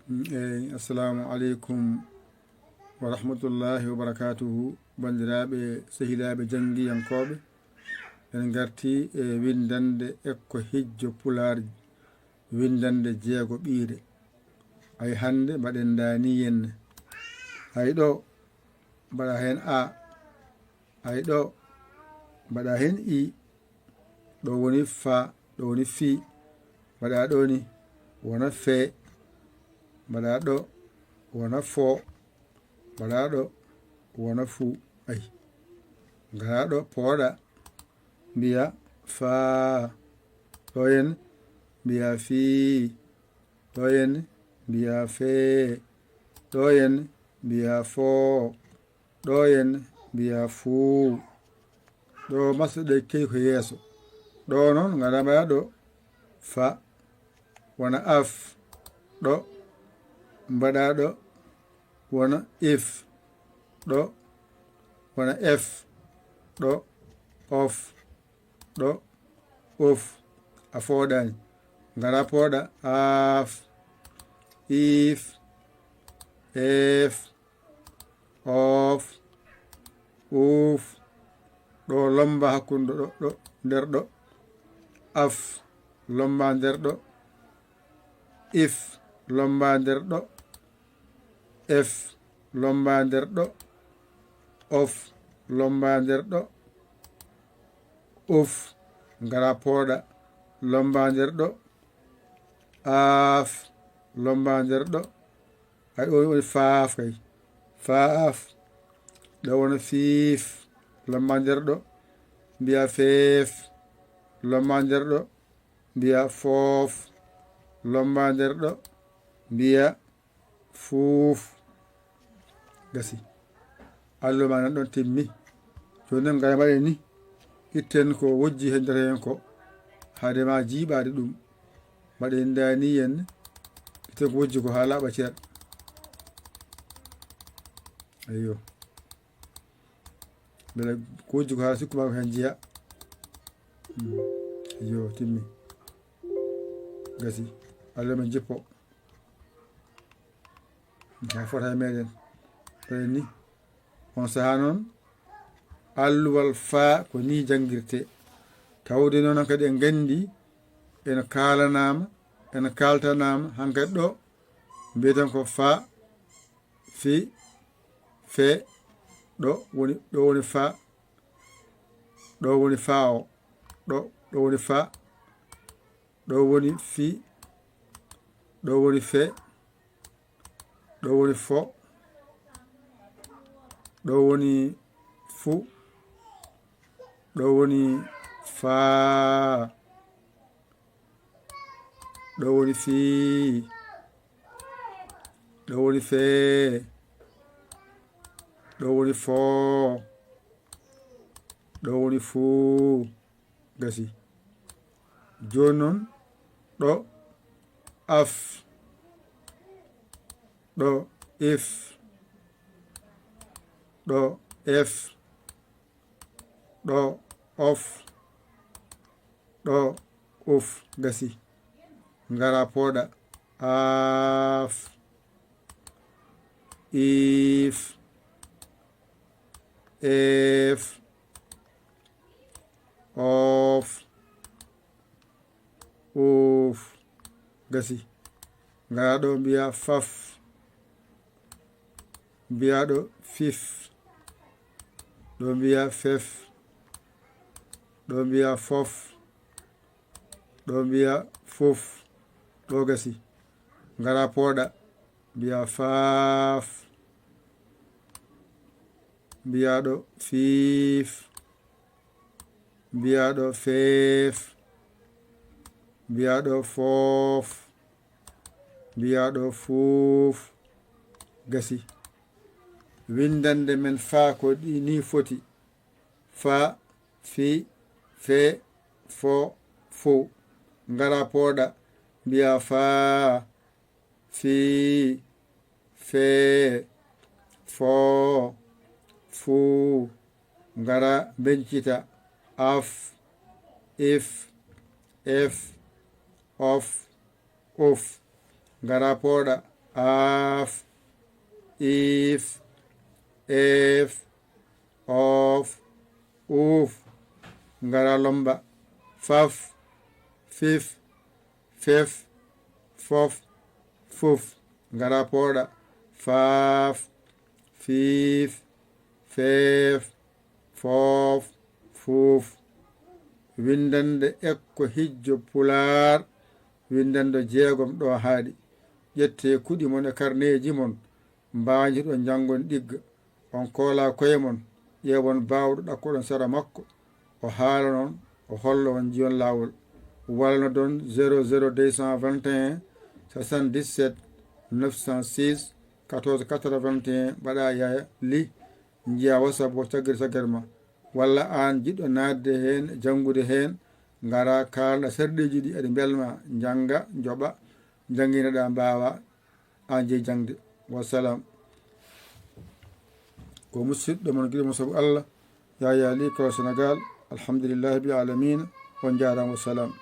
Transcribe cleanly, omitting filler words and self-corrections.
Assalamu aleykum wa rahmatullahi wa barakatuhu. Bandiraɓe sehilaɓe jangiyankoɓe, en garti e windande ekko hijjo pular windande jeego ɓiire. Ay hande mbaɗen dani henne, ay ɗo mbaɗa hen a, ay ɗo mbaɗa hen i, ɗo woni fa, ɗo woni fi, mbaɗa ɗo ni wona fe, mbaɗa ɗo wona fo, mbaɗa ɗo wona fu. Ay ngara ɗo pooɗa mbiya fa, ɗo hen mbiya fi, ɗo hen mbiya fe, ɗo hen mbiya fo, ɗo hen mbiya fuu. ɗo masɗe key ko yeeso, ɗo noon ngara mbaɗa ɗo fa wona af, ɗo mbaɗa ɗo wona if, ɗo wona f, ɗo of, ɗo of. A fooɗani ngara pooɗa af, if, ef, of, uf. ɗo lomba hakkude ɗo nder ɗo af, lomba nder ɗo if, lomba nder ɗo f, lomba nder ɗo of, lomba nder ɗo uf. Ngara pooɗa lomba nder ɗo af, lomba nder ɗo ay ɗo woni faaf. Kay faaf. ɗo wona fiif, lomba nder ɗo mbiya feef, lomba nder ɗo mbiya foof, lomba nder ɗo mbiya fuuf. Gasi allo ma nan ɗon timmi. Joni noon ngara mbaɗen ni, itten ko wojji he nder hen ko haade ma jiiɓade ɗum, mbaɗen dani henne, itten ko wojji ko ha laaɓa ceer. Ayyo beele ko wojji ko ha sikkuma ko hen jeeya. Yo timmi. Gasi allo men jippo ha fota e meɗen ɗoen ni. On saha noon alluwal faa ko ni jangirte, tawde noon kadi en gandi ene kalanama, ene kaltanama hankkadi ɗo mbiyeten ko fa, fi, fe, ɗo woni fa, ɗo woni fa o, ɗo woni fa, ɗo woni fi, ɗo woni fe, ɗo woni fo, ɗo woni fu, ɗo woni faa, ɗo woni fii, ɗo woni fee, ɗo woni foo, ɗo woni fuu. Gasi joni noon ɗo af, ɗo if, ɗo f, ɗo of, ɗo uf. Gasi ngara pooɗa af, if, ef, of, uf. Gasi ngara ɗo mbiya faf, mbiya ɗo fif, ɗo mbiya fef, ɗo mbiya fof, ɗo mbiya fof. ɗo gasi ngara pooɗa mbiya faaf, mbiya ɗo fiif, mbiya ɗo feef, mbiya ɗo foof, mbiya ɗo fuuf. Gasi windande men faa ko ɗi ni foti: fa, fi, fe, fo, fo. Ngara pooɗa mbiya faa, fi, fe, fo, fu. Ngara bencita af, if, ef, of, uf. Ngara pooɗa af, if, ef, of, uf. Ngara lomba faf, fif, fef, fof, fuf. Ngara pooɗa faaf, fiif, feef, foof, fuuf. Windande ekko hijjo Pulaar windande jeegom ɗo haaɗi. ƴette kuɗi mon e karneji mon mbaji ɗo jangon ɗigga. On koola koye mon ƴeewon bawɗo ɗakkoɗon sara makko o haala noon o holla on jiyon laawol. walno ɗon 00221 77 906 14 81 mbaɗa yaya li jiya WhatsApp o caggiri ma. walla an jiɗɗo nadde hen janngude hen ngara kalɗa sarɗeji ɗi aɗa belma janga joɓa janguineɗa mbawa an jeeyi jangde. Wassalam. ko musidɗo mon guiɗo mo saabu Allah Yaya Ly Kolo Sénégal. alhamdulillahi rabbil alamina. on jarama. wassalam.